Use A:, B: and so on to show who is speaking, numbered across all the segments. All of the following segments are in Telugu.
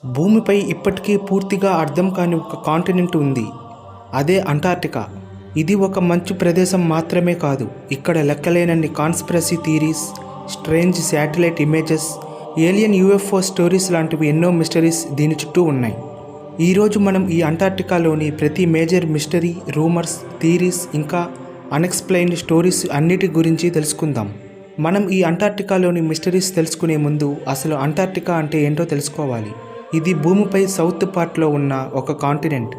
A: భూమిపై ఇప్పటికీ పూర్తిగా అర్థం కాని ఒక కాంటినెంట్ ఉంది. అదే అంటార్క్టికా. ఇది ఒక మంచు ప్రదేశం మాత్రమే కాదు, ఇక్కడ లెక్కలేనన్ని conspiracy theories, strange satellite images, alien UFO stories లాంటివి ఎన్నో మిస్టరీస్ దీని చుట్టూ ఉన్నాయి. ఈరోజు మనం ఈ అంటార్క్టికాలోని ప్రతి మేజర్ మిస్టరీ, రూమర్స్, థియరీస్ ఇంకా అన్ఎక్స్ప్లెయిన్డ్ స్టోరీస్ అన్నిటి గురించి తెలుసుకుందాం. మనం ఈ అంటార్క్టికాలోని మిస్టరీస్ తెలుసుకునే ముందు అసలు అంటార్క్టికా అంటే ఏంటో తెలుసుకోవాలి. ఇది భూమిపై సౌత్ పార్ట్లో ఉన్న ఒక కాంటినెంట్.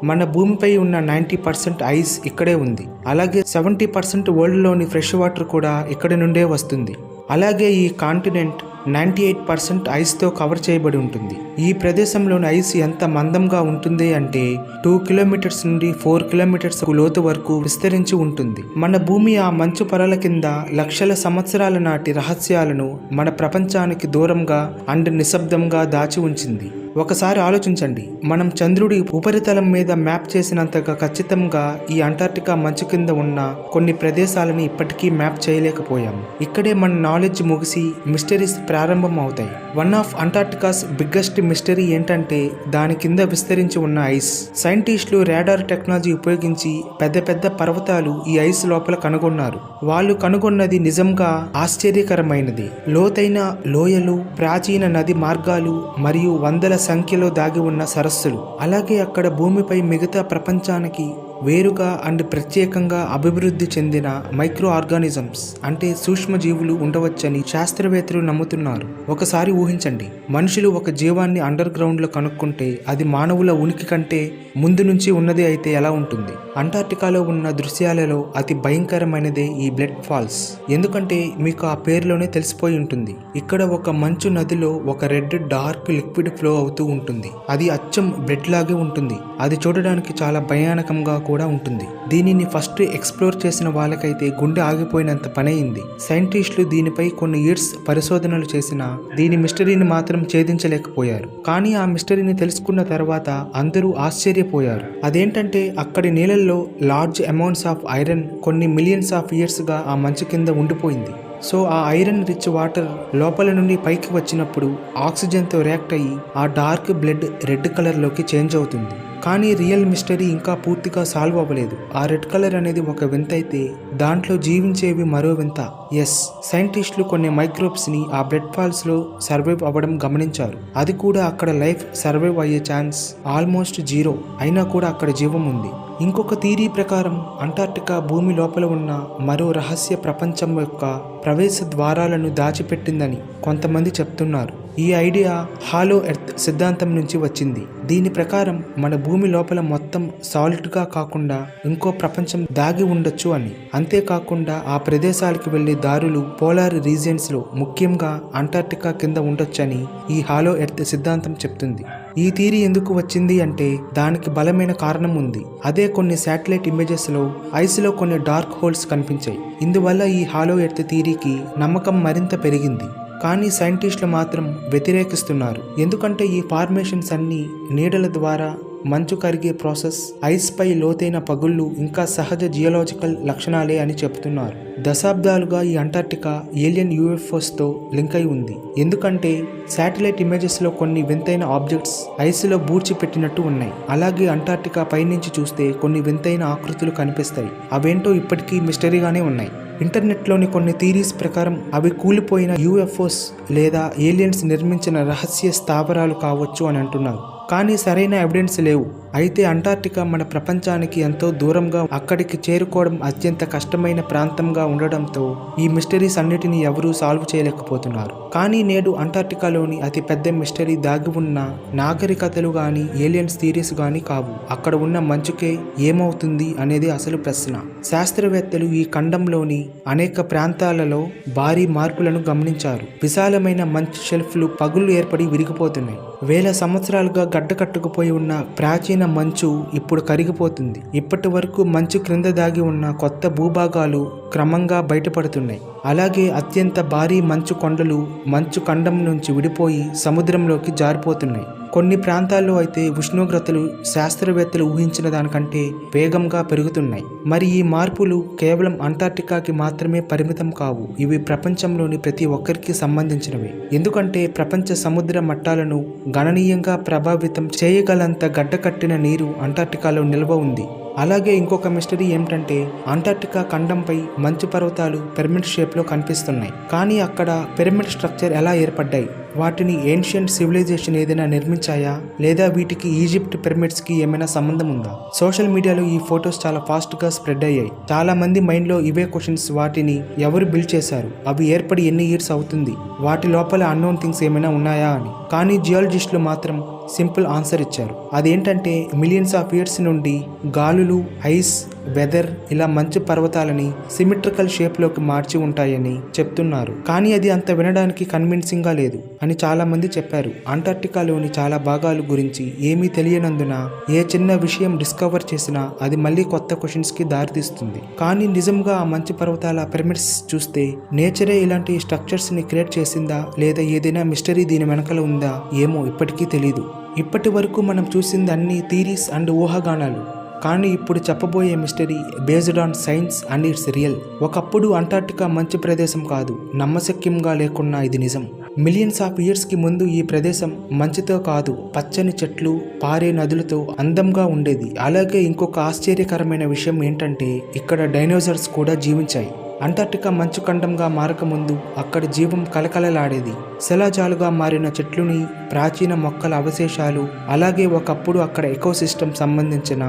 A: మన భూమిపై ఉన్న 90% ఐస్ ఇక్కడే ఉంది. అలాగే 70% వరల్డ్లోని ఫ్రెష్ వాటర్ కూడా ఇక్కడి నుండే వస్తుంది. అలాగే ఈ కాంటినెంట్ 98% ఐస్తో కవర్ చేయబడి ఉంటుంది. ఈ ప్రదేశంలోని ఐస్ ఎంత మందంగా ఉంటుంది అంటే 2 కిలోమీటర్స్ నుండి 4 కిలోమీటర్స్ లోతు వరకు విస్తరించి ఉంటుంది. మన భూమి ఆ మంచు పొరల కింద లక్షల సంవత్సరాల నాటి రహస్యాలను మన ప్రపంచానికి దూరంగా అండ్ నిశ్శబ్దంగా దాచి ఉంచింది. ఒకసారి ఆలోచించండి, మనం చంద్రుడి ఉపరితలం మీద మ్యాప్ చేసినంతగా ఖచ్చితంగా ఈ అంటార్క్టికా మంచు కింద ఉన్న కొన్ని ప్రదేశాలని ఇప్పటికీ మ్యాప్ చేయలేకపోయాం. ఇక్కడే మన నాలెడ్జ్ ముగిసి మిస్టరీస్ ప్రారంభం అవుతాయి. వన్ ఆఫ్ అంటార్క్టికాస్ బిగ్గెస్ట్ మిస్టరీ ఏంటంటే దాని కింద విస్తరించి ఉన్న ఐస్. సైంటిస్టులు రాడార్ టెక్నాలజీ ఉపయోగించి పెద్ద పెద్ద పర్వతాలు ఈ ఐస్ లోపల కనుగొన్నారు. వాళ్ళు కనుగొన్నది నిజంగా ఆశ్చర్యకరమైనది. లోతైన లోయలు, ప్రాచీన నది మార్గాలు మరియు వందల సంఖ్యలో దాగి ఉన్న సరస్సులు. అలాగే అక్కడ భూమిపై మిగతా ప్రపంచానికి వేరుగా అండ్ ప్రత్యేకంగా అభివృద్ధి చెందిన మైక్రో ఆర్గానిజమ్స్ అంటే సూక్ష్మజీవులు ఉండవచ్చని శాస్త్రవేత్తలు నమ్ముతున్నారు. ఒకసారి ఊహించండి, మనుషులు ఒక జీవాన్ని అండర్ గ్రౌండ్ లో కనుక్కుంటే అది మానవుల ఉనికి కంటే ముందు నుంచి ఉన్నది అయితే ఎలా ఉంటుంది? అంటార్క్టికాలో ఉన్న దృశ్యాలలో అతి భయంకరమైనదే ఈ బ్లడ్ ఫాల్స్. ఎందుకంటే మీకు ఆ పేరులోనే తెలిసిపోయి ఉంటుంది. ఇక్కడ ఒక మంచు నదిలో ఒక రెడ్ డార్క్ లిక్విడ్ ఫ్లో అవుతూ ఉంటుంది. అది అచ్చం బ్లడ్ లాగే ఉంటుంది. అది చూడడానికి చాలా భయానకంగా కూడా ఉంటుంది. దీనిని ఫస్ట్ ఎక్స్ప్లోర్ చేసిన వాళ్ళకైతే గుండె ఆగిపోయినంత పనయింది. సైంటిస్టులు దీనిపై కొన్ని ఇయర్స్ పరిశోధనలు చేసినా దీని మిస్టరీని మాత్రం ఛేదించలేకపోయారు. కానీ ఆ మిస్టరీని తెలుసుకున్న తర్వాత అందరూ ఆశ్చర్యపోయారు. అదేంటంటే అక్కడి నీళ్ళల్లో లార్జ్ అమౌంట్స్ ఆఫ్ ఐరన్ కొన్ని మిలియన్స్ ఆఫ్ ఇయర్స్ గా ఆ మంచు కింద ఉండిపోయింది. సో ఆ ఐరన్ రిచ్ వాటర్ లోపల నుండి పైకి వచ్చినప్పుడు ఆక్సిజన్తో రియాక్ట్ అయ్యి ఆ డార్క్ బ్లడ్ రెడ్ కలర్లోకి చేంజ్ అవుతుంది. కానీ రియల్ మిస్టరీ ఇంకా పూర్తిగా సాల్వ్ అవ్వలేదు. ఆ రెడ్ కలర్ అనేది ఒక వింత అయితే దాంట్లో జీవించేవి మరో వింత. ఎస్, సైంటిస్టులు కొన్ని మైక్రోబ్స్ ని ఆ బ్లడ్ ఫాల్స్ లో సర్వైవ్ అవ్వడం గమనించారు. అది కూడా అక్కడ లైఫ్ సర్వైవ్ అయ్యే ఛాన్స్ ఆల్మోస్ట్ జీరో. అయినా కూడా అక్కడ జీవం ఉంది. ఇంకొక థియరీ ప్రకారం అంటార్క్టికా భూమి లోపల ఉన్న మరో రహస్య ప్రపంచం యొక్క ప్రవేశ ద్వారాలను దాచిపెట్టిందని కొంతమంది చెప్తున్నారు. ఈ ఐడియా హాలో ఎర్త్ సిద్ధాంతం నుంచి వచ్చింది. దీని ప్రకారం మన భూమి లోపల మొత్తం సాలిడ్గా కాకుండా ఇంకో ప్రపంచం దాగి ఉండొచ్చు అని. అంతేకాకుండా ఆ ప్రదేశాలకు వెళ్లే దారులు పోలార్ రీజియన్స్ లో ముఖ్యంగా అంటార్క్టికా కింద ఉండొచ్చని ఈ హాలో ఎర్త్ సిద్ధాంతం చెప్తుంది. ఈ థియరీ ఎందుకు వచ్చింది అంటే దానికి బలమైన కారణం ఉంది. అదే కొన్ని శాటిలైట్ ఇమేజెస్ లో ఐస్ లో కొన్ని డార్క్ హోల్స్ కనిపించాయి. ఇందువల్ల ఈ హాలో ఎర్త్ థియరీకి నమ్మకం మరింత పెరిగింది. కానీ సైంటిస్టులు మాత్రం వ్యతిరేకిస్తున్నారు. ఎందుకంటే ఈ ఫార్మేషన్స్ అన్ని నీడల ద్వారా మంచు కరిగే ప్రాసెస్, ఐస్ పై లోతైన పగుళ్ళు ఇంకా సహజ జియోలాజికల్ లక్షణాలే అని చెప్తున్నారు. దశాబ్దాలుగా ఈ అంటార్క్టికా ఏలియన్ యూఎఫ్ఓస్ తో లింక్ అయి ఉంది. ఎందుకంటే శాటిలైట్ ఇమేజెస్ లో కొన్ని వింతైన ఆబ్జెక్ట్స్ ఐస్ లో బూడ్చి పెట్టినట్టు ఉన్నాయి. అలాగే అంటార్క్టికా పైనుంచి చూస్తే కొన్ని వింతైన ఆకృతులు కనిపిస్తాయి. అవేంటో ఇప్పటికీ మిస్టరీగానే ఉన్నాయి. ఇంటర్నెట్లోని కొన్ని థియరీస్ ప్రకారం అవి కూలిపోయిన యూఎఫ్ఓస్ లేదా ఏలియన్స్ నిర్మించిన రహస్య స్థావరాలు కావచ్చు అని అంటున్నారు. కానీ సరైన ఎవిడెన్స్ లేవు. అయితే అంటార్క్టికా మన ప్రపంచానికి ఎంతో దూరంగా, అక్కడికి చేరుకోవడం అత్యంత కష్టమైన ప్రాంతంగా ఉండడంతో ఈ మిస్టరీస్ అన్నిటినీ ఎవరూ సాల్వ్ చేయలేకపోతున్నారు. కానీ నేడు అంటార్క్టికాలోని అతి పెద్ద మిస్టరీ దాగి ఉన్న నాగరికతలు గాని ఏలియన్స్ థియరీస్ గాని కావు. అక్కడ ఉన్న మంచుకే ఏమవుతుంది అనేది అసలు ప్రశ్న. శాస్త్రవేత్తలు ఈ ఖండంలోని అనేక ప్రాంతాలలో భారీ మార్పులను గమనించారు. విశాలమైన మంచు షెల్ఫ్లు పగుళ్లు ఏర్పడి విరిగిపోతున్నాయి. వేల సంవత్సరాలుగా గడ్డకట్టుకుపోయి ఉన్న ప్రాచీన మంచు ఇప్పుడు కరిగిపోతుంది. ఇప్పటి వరకు మంచు క్రింద దాగి ఉన్న కొత్త భూభాగాలు క్రమంగా బయటపడుతున్నాయి. అలాగే అత్యంత భారీ మంచు కొండలు మంచు ఖండం నుంచి విడిపోయి సముద్రంలోకి జారిపోతున్నాయి. కొన్ని ప్రాంతాల్లో అయితే ఉష్ణోగ్రతలు శాస్త్రవేత్తలు ఊహించిన దానికంటే వేగంగా పెరుగుతున్నాయి. మరి ఈ మార్పులు కేవలం అంటార్క్టికాకి మాత్రమే పరిమితం కావు. ఇవి ప్రపంచంలోని ప్రతి ఒక్కరికి సంబంధించినవి. ఎందుకంటే ప్రపంచ సముద్ర మట్టాలను గణనీయంగా ప్రభావితం చేయగలంత గడ్డకట్టిన నీరు అంటార్క్టికాలో నిల్వ ఉంది. అలాగే ఇంకొక మిస్టరీ ఏమిటంటే అంటార్క్టికా ఖండంపై మంచు పర్వతాలు పిరమిడ్ షేప్లో కనిపిస్తున్నాయి. కానీ అక్కడ పిరమిడ్ స్ట్రక్చర్ ఎలా ఏర్పడ్డాయి? వాటిని ఏన్షియంట్ సివిలైజేషన్ ఏదైనా నిర్మించాయా, లేదా వీటికి ఈజిప్ట్ పిరమిడ్స్కి ఏమైనా సంబంధం ఉందా? సోషల్ మీడియాలో ఈ ఫొటోస్ చాలా ఫాస్ట్గా స్ప్రెడ్ అయ్యాయి. చాలా మంది మైండ్లో ఇవే క్వశ్చన్స్. వాటిని ఎవరు బిల్డ్ చేశారు? అవి ఏర్పడి ఎన్ని ఇయర్స్ అవుతుంది? వాటి లోపల అన్నోన్ థింగ్స్ ఏమైనా ఉన్నాయా అని. కానీ జియాలజిస్టులు మాత్రం సింపుల్ ఆన్సర్ ఇచ్చారు. అదేంటంటే మిలియన్స్ ఆఫ్ ఇయర్స్ నుండి గాలులు, ఐస్, వెదర్ ఇలా మంచు పర్వతాలని సిమెట్రికల్ షేప్లోకి మార్చి ఉంటాయని చెప్తున్నారు. కానీ అది అంత వినడానికి కన్విన్సింగ్గా లేదు అని చాలా మంది చెప్పారు. అంటార్క్టికాలోని చాలా భాగాల గురించి ఏమీ తెలియనందున ఏ చిన్న విషయం డిస్కవర్ చేసినా అది మళ్ళీ కొత్త క్వశ్చన్స్కి దారితీస్తుంది. కానీ నిజంగా ఆ మంచు పర్వతాల పిరమిడ్స్ చూస్తే నేచరే ఇలాంటి స్ట్రక్చర్స్ని క్రియేట్ చేసిందా, లేదా ఏదైనా మిస్టరీ దీని వెనకాల ఉందా ఏమో ఇప్పటికీ తెలీదు. ఇప్పటి వరకు మనం చూసింది అన్ని థీరీస్ అండ్ ఊహాగానాలు. కానీ ఇప్పుడు చెప్పబోయే mystery based on science and it's real. ఒకప్పుడు అంటార్క్టికా మంచు ప్రదేశం కాదు, నమ్మశక్యంగా లేకున్నా ఇది నిజం. మిలియన్స్ ఆఫ్ ఇయర్స్కి ముందు ఈ ప్రదేశం మంచుతో కాదు, పచ్చని చెట్లు, పారే నదులతో అందంగా ఉండేది. అలాగే ఇంకొక ఆశ్చర్యకరమైన విషయం ఏంటంటే ఇక్కడ డైనోసార్స్ కూడా జీవించాయి. అంటార్క్టికా మంచు ఖండంగా మారకముందు అక్కడ జీవం కలకలలాడేది. శిలాజాలుగా మారిన చెట్లుని, ప్రాచీన మొక్కల అవశేషాలు, అలాగే ఒకప్పుడు అక్కడ ఎకోసిస్టమ్ సంబంధించిన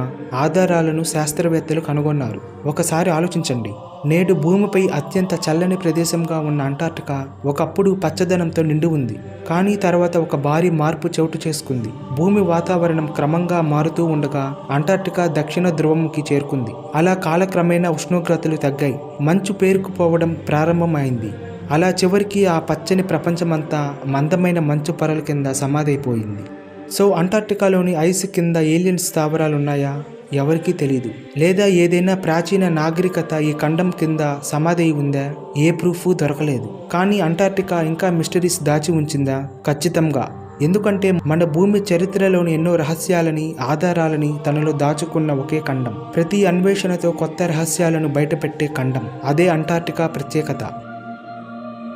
A: ఆధారాలను శాస్త్రవేత్తలు కనుగొన్నారు. ఒకసారి ఆలోచించండి. నేడు భూమిపై అత్యంత చల్లని ప్రదేశంగా ఉన్న అంటార్క్టికా ఒకప్పుడు పచ్చదనంతో నిండి ఉంది. కానీ తర్వాత ఒక భారీ మార్పు చోటు చేసుకుంది. భూమి వాతావరణం క్రమంగా మారుతూ ఉండగా అంటార్క్టికా దక్షిణ ధ్రువంకి చేరుకుంది. అలా కాలక్రమేణా ఉష్ణోగ్రతలు తగ్గాయి, మంచు పేరుకుపోవడం ప్రారంభమైంది. అలా చివరికి ఆ పచ్చని ప్రపంచమంతా మందమైన మంచు పొరల కింద సమాధైపోయింది. సో అంటార్క్టికాలోని ఐస్ కింద ఏలియన్ స్థావరాలు ఉన్నాయా? ఎవరికీ తెలీదు. లేదా ఏదైనా ప్రాచీన నాగరికత ఈ ఖండం కింద సమాధి ఉందా? ఏ ప్రూఫ్ దొరకలేదు. కానీ అంటార్క్టికా ఇంకా మిస్టరీస్ దాచి ఉంచిందా? ఖచ్చితంగా. ఎందుకంటే మన భూమి చరిత్రలోని ఎన్నో రహస్యాలని, ఆధారాలని తనలో దాచుకున్న ఒకే ఖండం. ప్రతి అన్వేషణతో కొత్త రహస్యాలను బయటపెట్టే ఖండం. అదే అంటార్క్టికా ప్రత్యేకత.